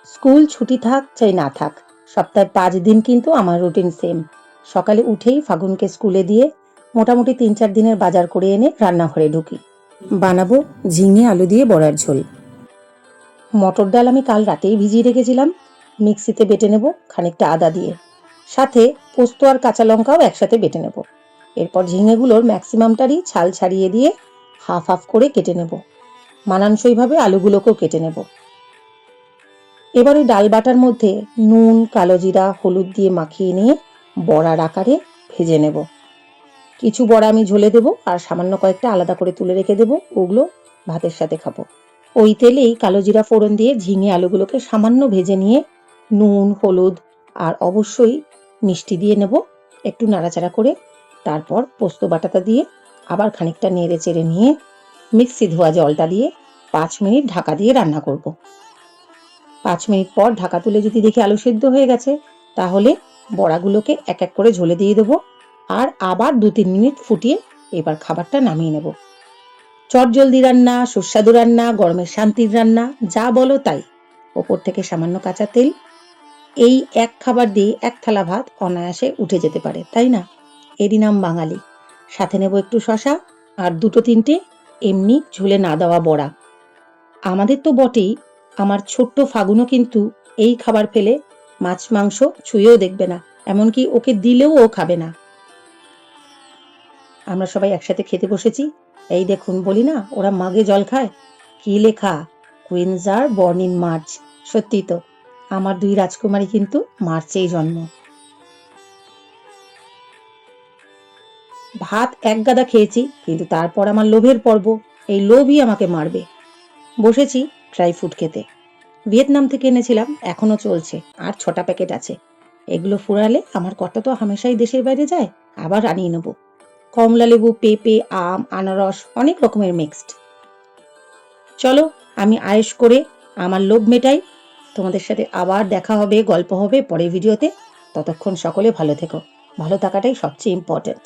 School ছুটি থাক চাই না থাক, সপ্তাহে 5 দিন কিন্তু আমার রুটিন সেম। সকালে উঠেই ফাগুনকে স্কুলে দিয়ে মোটামুটি 3-4 দিনের বাজার করে এনে রান্নাঘরে ঢুকি। বানাবো ঝিঙে আলু দিয়ে বড়ার ঝোল। মটর ডাল আমি কাল রাতেই ভিজিয়ে রেখেছিলাম, মিক্সিতে বেটে নেব খানিকটা আদা দিয়ে, সাথে পোস্ত আর কাঁচা লঙ্কাও একসাথে বেটে নেব। এরপর ঝিঙেগুলোর ম্যাক্সিমামটারই ছাল ছাড়িয়ে দিয়ে হাফ হাফ করে কেটে নেব। মানানসইভাবে আলুগুলোকেও কেটে নেব। এবার ওই ডাল বাটার মধ্যে নুন, কালো জিরা, হলুদ দিয়ে মাখিয়ে নিয়ে বড়ার আকারে ভেজে নেব। কিছু বড়া আমি ঝোলে দেব আর সামান্য কয়েকটা আলাদা করে তুলে রেখে দেব, ওগুলো ভাতের সাথে খাবো। ওই তেলেই কালো জিরা ফোড়ন দিয়ে ঝিঙে আলুগুলোকে সামান্য ভেজে নিয়ে নুন, হলুদ আর অবশ্যই মিষ্টি দিয়ে নেব, একটু নাড়াচাড়া করে। তারপর পোস্ত বাটাটা দিয়ে আবার খানিকটা নেড়ে চেড়ে নিয়ে মিক্সি ধোয়া জলটা দিয়ে 5 মিনিট ঢাকা দিয়ে রান্না করব। 5 মিনিট পর ঢাকা তুলে যদি দেখি আলু সেদ্ধ হয়ে গেছে, তাহলে বড়াগুলোকে এক এক করে ঝোলে দিয়ে দেবো আর আবার 2-3 মিনিট ফুটিয়ে এবার খাবারটা নামিয়ে নেব। চটজলদি রান্না, সুস্বাদু রান্না, গরমের শান্তির রান্না, যা বলো তাই। ওপর থেকে সামান্য কাঁচা তেল, এই এক খাবার দিয়ে 1 থালা ভাত অনায়াসে উঠে যেতে পারে, তাই না? এরই নাম বাঙালি। সাথে নেব একটু শশা আর 2-3টে এমনি ঝুলে না দেওয়া বড়া। আমাদের তো বটেই, আমার ছোট্ট ফাগুনও কিন্তু এই খাবার ফেলে মাছ মাংস ছুঁয়েও দেখবে না, এমনকি ওকে দিলেও ও খাবে না। আমরা সবাই একসাথে খেতে বসেছি। এই দেখুন, বলি না ওরা মাগে জল খায়, কি লেখা, queens are born in March. সত্যি তো, আমার 2 রাজকুমারী কিন্তু মার্চেই জন্ম। ভাত এক গাদা খেয়েছি, কিন্তু তারপর আমার লোভের পর্ব। এই লোভই আমাকে মারবে। বসেছি ড্রাই ফ্রুট খেতে। ভিয়েতনাম থেকে এনেছিলাম, এখনো চলছে, আর 6টা প্যাকেট আছে। এগুলো ফুরালে আমার কর্তা তো হামেশাই দেশের বাইরে যায়, আবার আনিয়ে নেব। কমলা লেবু, পেঁপে, আম, আনারস, অনেক রকমের মিক্সড। চলো আমি আয়েশ করে আমার লোভ মেটাই। তোমাদের সাথে আবার দেখা হবে, গল্প হবে পরের ভিডিওতে। ততক্ষণ সকলে ভালো থেকো। ভালো থাকাটাই সবচেয়ে ইম্পর্টেন্ট।